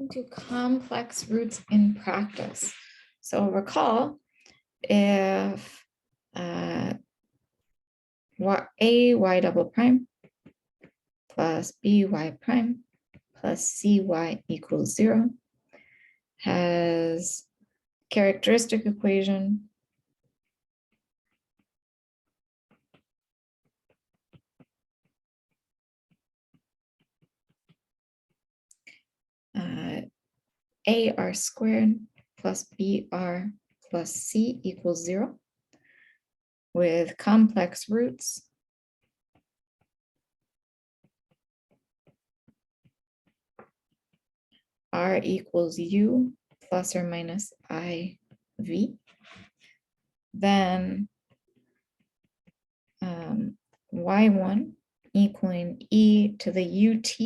to complex roots in practice. So recall if y double prime plus by prime plus cy equals 0 has characteristic equation ar squared plus br plus c equals 0 with complex roots r equals u plus or minus iv. Then y1 equaling e to the ut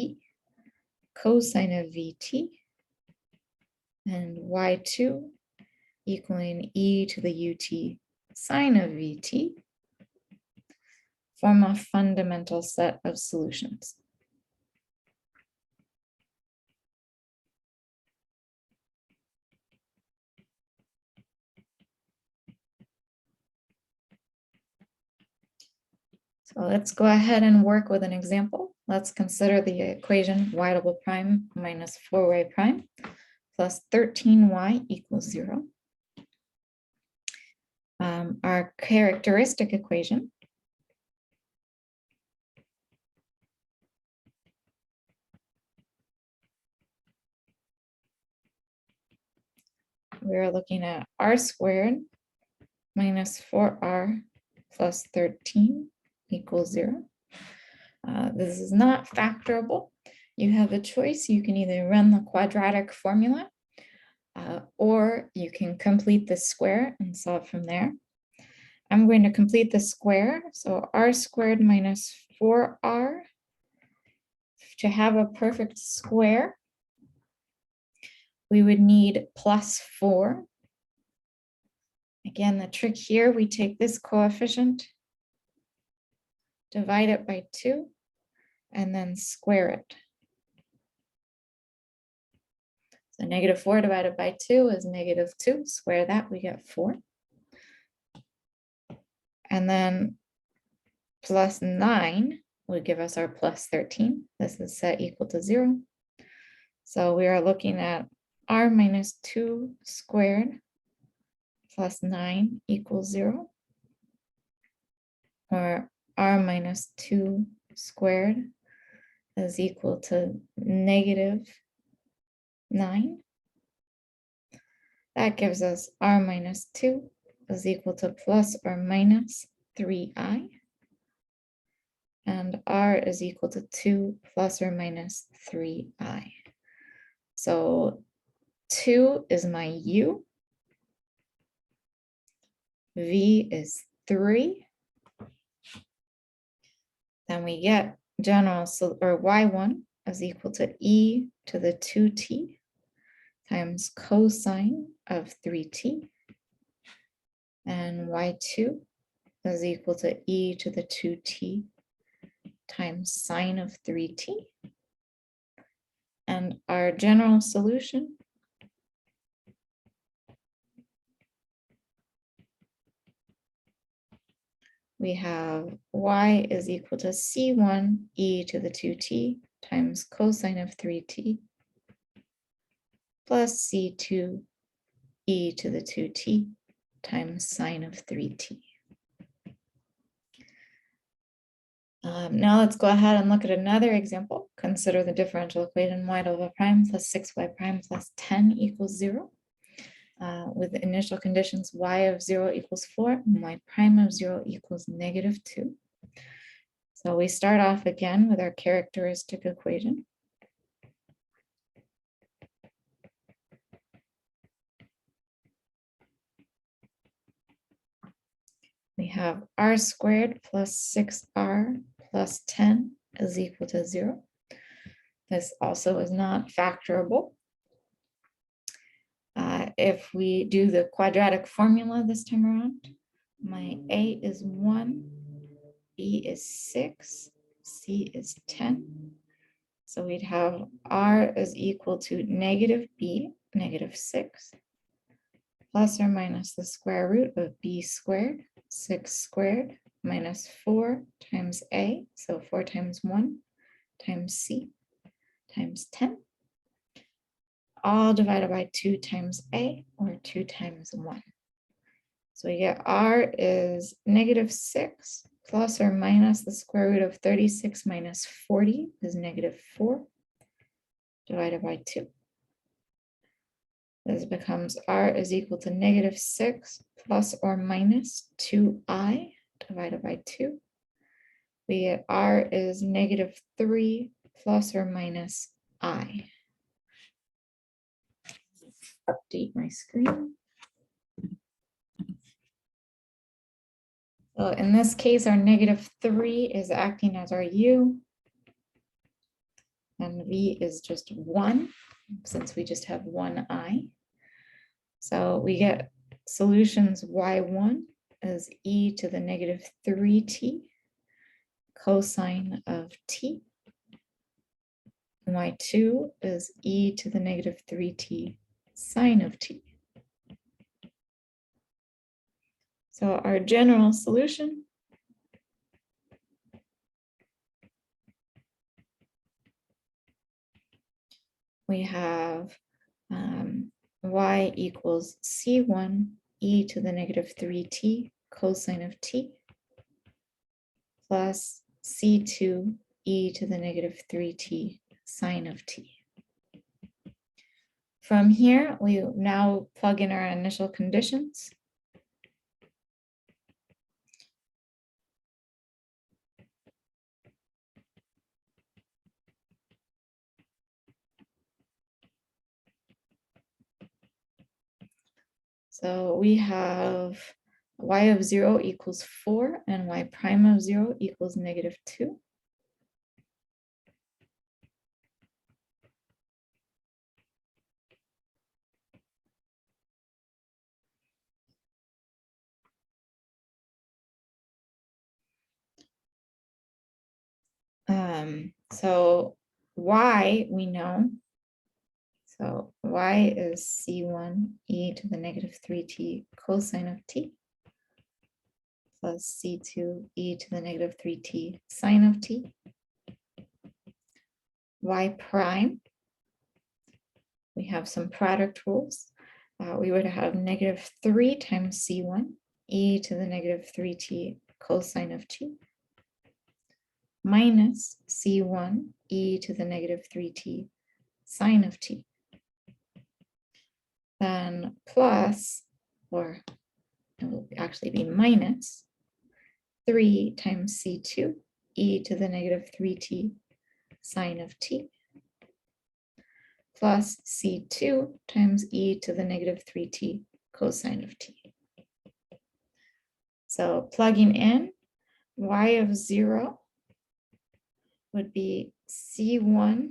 cosine of vt, and y2 equaling e to the ut sine of vt form a fundamental set of solutions. So let's go ahead and work with an example. Let's consider the equation y double prime minus 4y prime plus 13y equals 0. Our characteristic equation we're looking at r squared minus 4r plus 13 equals 0. This is not factorable. You have a choice. You can either run the quadratic formula or you can complete the square and solve from there. I'm going to complete the square. So r squared minus 4r. To have a perfect square, we would need plus 4. Again, the trick here, we take this coefficient, divide it by 2, and then square it. So negative 4 divided by 2 is negative 2. Square that, we get 4. And then plus 9 would give us our plus 13. This is set equal to 0. So we are looking at r minus 2 squared plus 9 equals 0. Or r minus 2 squared is equal to negative 9. That gives us r minus 2 is equal to plus or minus 3i. And r is equal to 2 plus or minus 3i. So 2 is my u. V is 3. Then we get general, or y1 is equal to e to the 2t times cosine of 3t. And y2 is equal to e to the 2t times sine of 3t. And our general solution we have y is equal to c1 e to the 2t times cosine of 3t plus c2 e to the 2t times sine of 3t. Now let's go ahead and look at another example. Consider the differential equation y double prime plus 6y prime plus 10 equals 0. With the initial conditions y of 0 equals 4 and y prime of 0 equals negative 2. So we start off again with our characteristic equation. We have r squared plus 6r plus 10 is equal to 0. This also is not factorable. If we do the quadratic formula this time around, my a is 1, b is 6, c is 10. So we'd have r is equal to negative b, negative 6, plus or minus the square root of b squared, 6 squared, minus 4 times a, so 4 times 1 times c, times 10, all divided by 2 times a, or 2 times 1. So we get r is negative 6 plus or minus the square root of 36 minus 40 is negative 4 divided by 2. This becomes r is equal to negative 6 plus or minus 2i divided by 2. We get r is negative 3 plus or minus I. Update my screen. So in this case, our negative 3 is acting as our u, and v is just 1, since we just have one I. So we get solutions y1 is e to the negative 3t cosine of t. Y2 is e to the negative 3t sine of t. So our general solution we have y equals c1 e to the negative 3t cosine of t plus c2 e to the negative 3t sine of t. From here, we now plug in our initial conditions. So we have y of 0 equals 4 and y prime of 0 equals negative 2. So y we know. So y is c1 e to the negative 3t cosine of t plus c2 e to the negative 3t sine of t. Y prime, we have some product rules. We would have negative 3 times c1 e to the negative 3t cosine of t minus c1 e to the negative 3t sine of t. Then plus, or it will actually be minus 3 times c2 e to the negative 3t sine of t plus c2 times e to the negative 3t cosine of t. So plugging in, y of 0 would be c1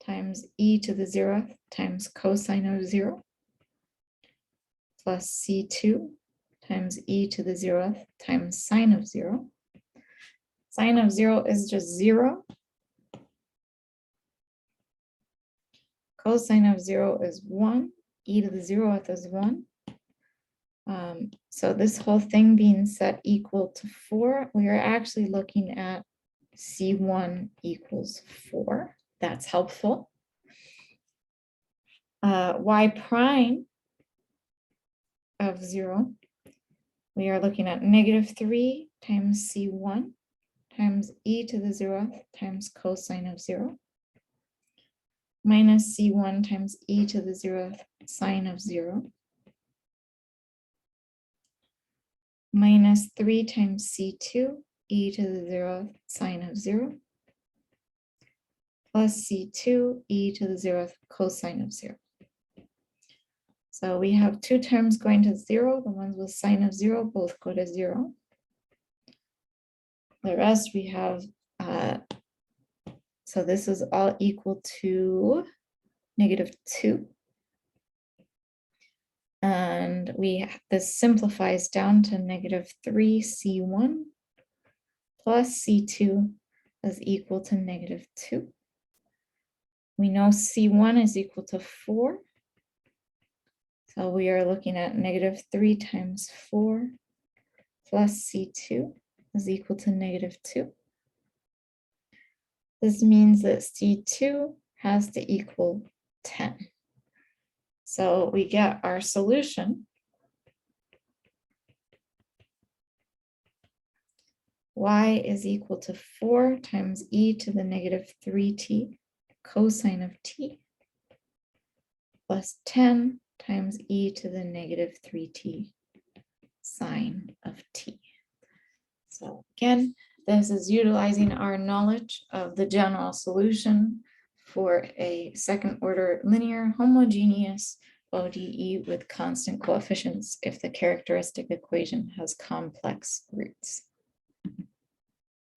times e to the 0th times cosine of 0 plus c2 times e to the 0th times sine of 0. Sine of 0 is just 0. Cosine of 0 is 1. E to the 0th is 1. So this whole thing being set equal to 4, we are actually looking at c1 equals 4. That's helpful. Y prime of 0, we are looking at negative 3 times c1 times e to the 0th times cosine of 0 minus c1 times e to the 0th sine of 0 minus 3 times c2 e to the 0th sine of 0 plus c2 e to the 0th cosine of 0. So we have two terms going to 0. The ones with sine of 0 both go to 0. The rest we have, so this is all equal to negative 2. And this simplifies down to negative 3c1 plus c2 is equal to negative 2. We know C1 is equal to 4. So we are looking at -3 times 4 plus C2 is equal to -2. This means that C2 has to equal 10. So we get our solution. Y is equal to 4 times e to the -3t cosine of t plus 10 times e to the -3t sine of t. So again, this is utilizing our knowledge of the general solution for a second order linear homogeneous ODE with constant coefficients if the characteristic equation has complex roots.